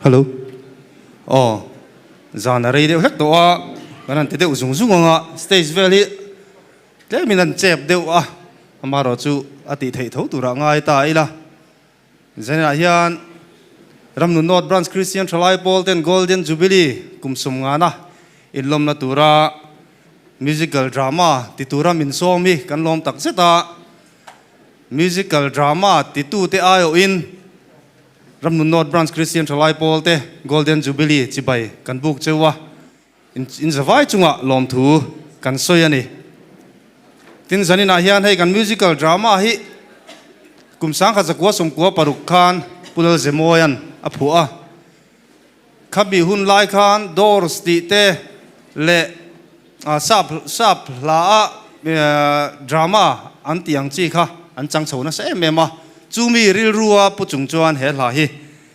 Hello. Oh, zana radio hek to a kanan te deu zung zung nga stage valley le minan chep deu a amaro chu ati thei tho tura ngai ta ila zena hian ramnu north branch Christian Thalai Polten Golden Jubilee kumsum nga na inlom na tura musical drama titura min somi kan lom tak seta musical drama titu te ayo in Ramnu North Branch Christian Thalai Polte Golden Jubilee chibai kan buk chewa in zawai chunga lom thu kan soyani tin zanina hian hei kan musical drama hi kumsang kha zakwa somkwa paruk khan pulal zemoyan aphua khabi hun lai khan doors ti te le sap la drama antiang chi kha an chang chona se mema chumi ril ruwa puchung chuan he la hi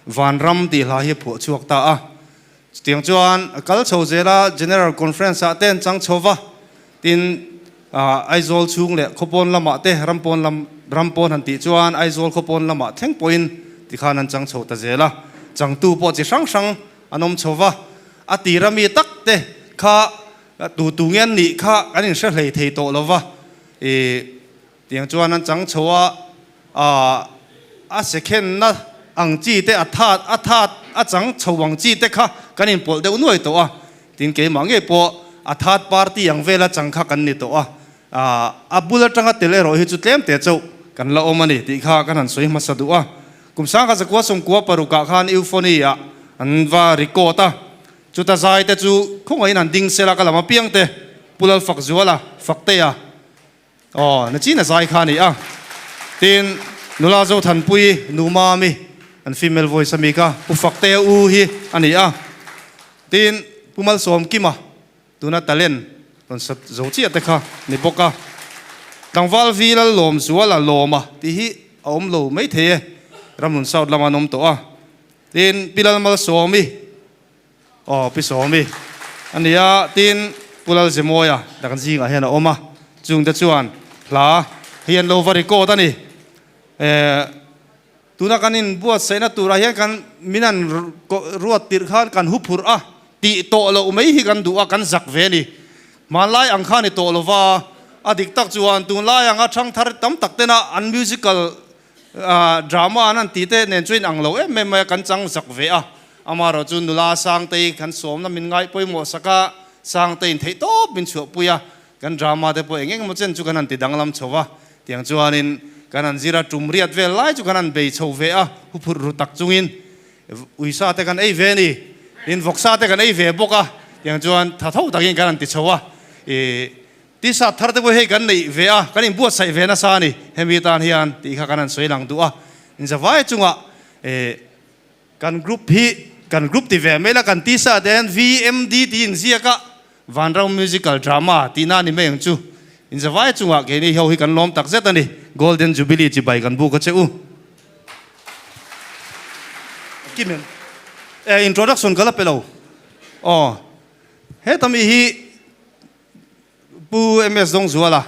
van ram ti la hi phu chuak ta a tiang chuan kal chho zela general conference a ten chang chowa tin aizol chung le khopon lama te rampon han ti chuan aizol khopon lama theng point ti khan an chang chho ta zela chang tu po chi sang sang anom chowa ati rami tak te kha tu ngen ni kha anin sha hlei thei to lova tiang chuan an chang chowa a second na ang chi te athat a chang chawang chi te kha kanin pol deu nuai to a tin ke mangi po athat party ang vela chang kha kan ni to a bula tanga tele ro hi chu tlem te chau kan la omani ti kha kan han soi ma sadu a kumsang ka zakwa som kwa paruka khan euphonia anwa rikota chuta zai te chu khongai nan ding sela kala ma piang te pulal fak zuala fakte ya na chi na zai khani a tin nula zo than pui numami an female voice amika pufakte u hi ani a tin pumal som kima tuna talen ton sat zo chi atekha ni boka tangwal vila lom zuala loma ti hi om lo mai the ramun saud lama nom to a tin pilal mal somi pi somi ani a tin pulal zemoya dakan jinga hena oma chung da chuan la hian lo vari ko tani tuna kanin buat sena tura hian kan minan ruat tir khan kan hupur ti to lo mai hi kan duwa kan zak veli malai ang khan to lo wa adik tak chuan tun lai ang a thang thar tam tak tena an musical drama anan ti te nen chuin ang lo em kan chang zak ve amaro chun nula sang te kan som na min ngai poimo saka sang te in thei to bin chu puya kan drama te po engeng mo chen chu kan an ti danglam chowa tiang chuanin kanan zira tumriat vel lai chu kanan bei chho ve hupur rutak chungin uisa te kan ei ve ni in voksa te kan ei ve boka yang chuan tha thau takin kanan ti chowa ti sa thar te bo he kan nei ve kanin buat sai ve na sa ni hemi tan hian ti kha kanan soilang du in zawai chunga kan group ti ve mela kan ti sa den VMD tin ziaka vanrau musical drama ti na ni meng chu in zawai chunga ke ni ho hi kan lom tak zet ani Golden Jubilee chi bai kan bu ka cheu kimen introduction kala pelo he tami hi pu ms dong zuala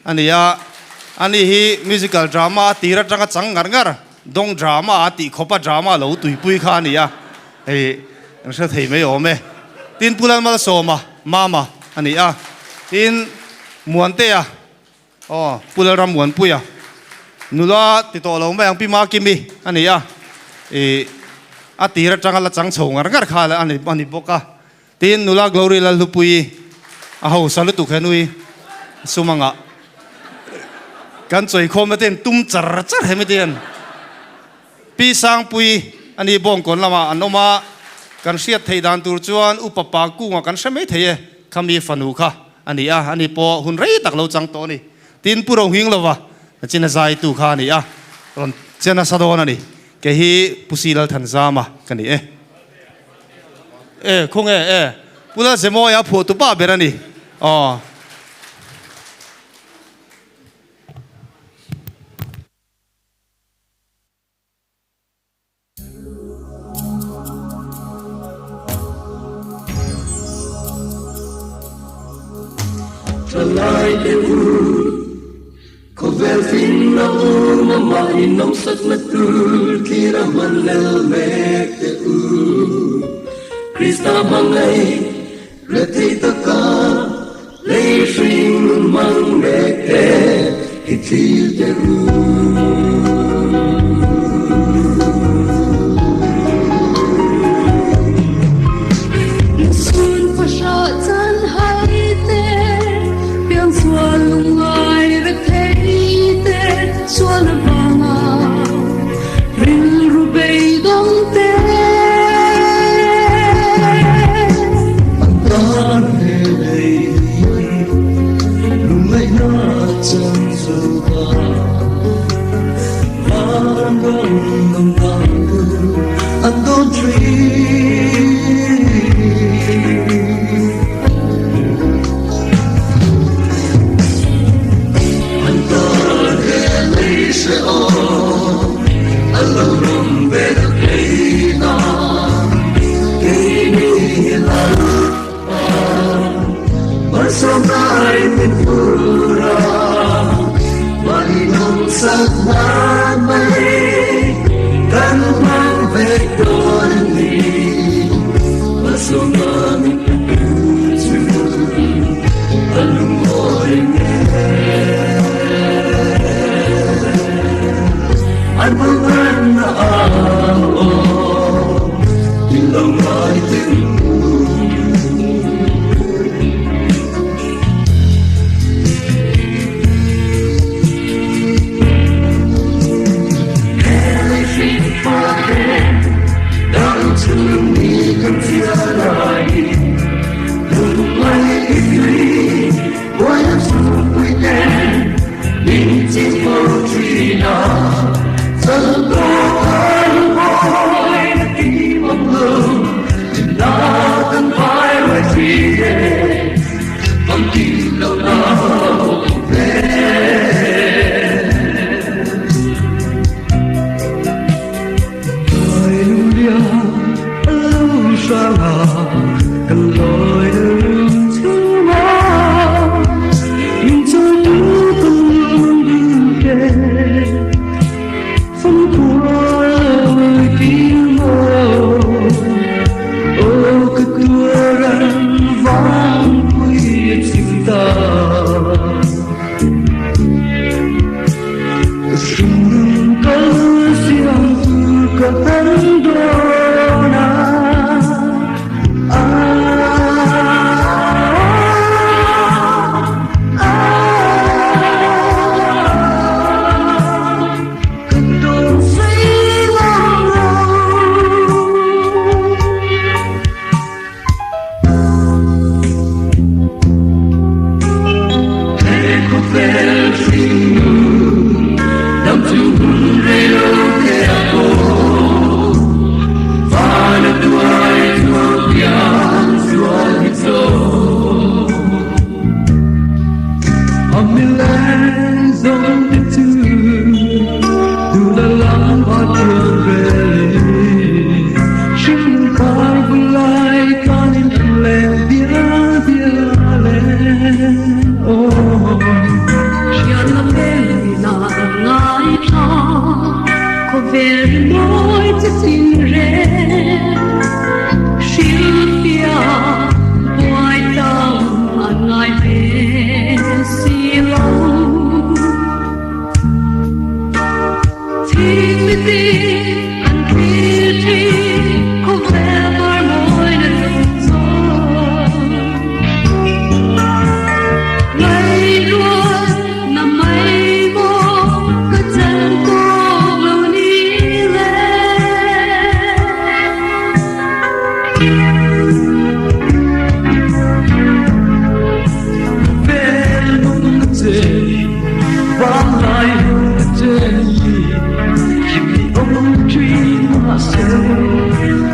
ani hi musical drama tira tanga chang ngar dong drama ati khopa drama lo tui pui kha ni ang sa thei me ome tin pulal mal soma mama ani tin muante pulal ram muan puya nula ti to lo mai ang pi ma kimi ani atira changala chang chhong ngar khala ani boka tin nula glory lal hupui ho salutu khanui sumanga kan choi khomaten tum char char hemiten pi sang pui ani bong kon lama anoma kan siat theidan tur chuan upapa ku nga kan samei theye khami fanu kha ani po hun rei tak lo chang to ni tin puro hing lova china zai tu kha ni ron chena sadona ni ke hi pusilal thanzama kani khong pula zemo ya pho tu pa berani Thalai Kovel fin na ma mainom sat na tul kira man lel mek te Krista mangai reti taka lei shing mang meke itil teru sun pasha chan hai te piang sual lungai re thei te sual banga ril ru bei dong te tan he lei lung lai na chan su ba van dong dong dong and don't dream Somai pintura malinong sa may kanumang vektor ni masumaming puso alumoy niya ang mga naao ilang ay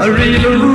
I really